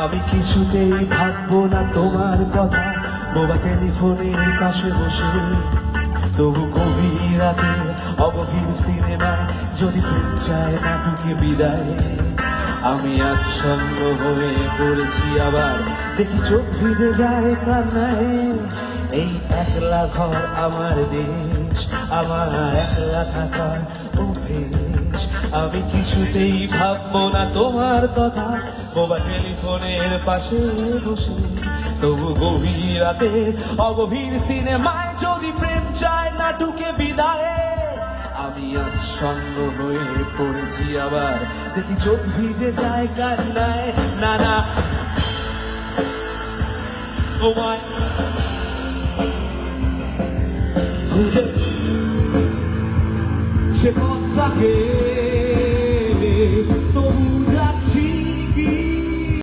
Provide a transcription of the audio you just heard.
আমি কিছুতেই ভাববো না তোমার কথা, বোবা টেলিফোনের পাশে বসে। তবু গভীর রাতে অগভীর সিনেমায় যদি প্রেম চায় নাটকে বিদায়, আমি আচ্ছন্ন হয়ে পড়েছি আবার, দেখি চোখ ভিজে যায় কান্নায়। এই একলা ঘর আমার দেশ, আমার একলা থাকার অভ্যেস। আমি কিছুতেই ভাববো না তোমার কথা, বোবা টেলিফোনের পাশে বসে। তবু গভীর রাতে অগভীর সিনেমায় যদি প্রেম চায় নাটকে বিদায়, আমি আচ্ছন্ন হয়ে পড়েছি আবার, দেখি চোখ ভিজে যায় কান্নায়। না না তোমায় সে কথাকে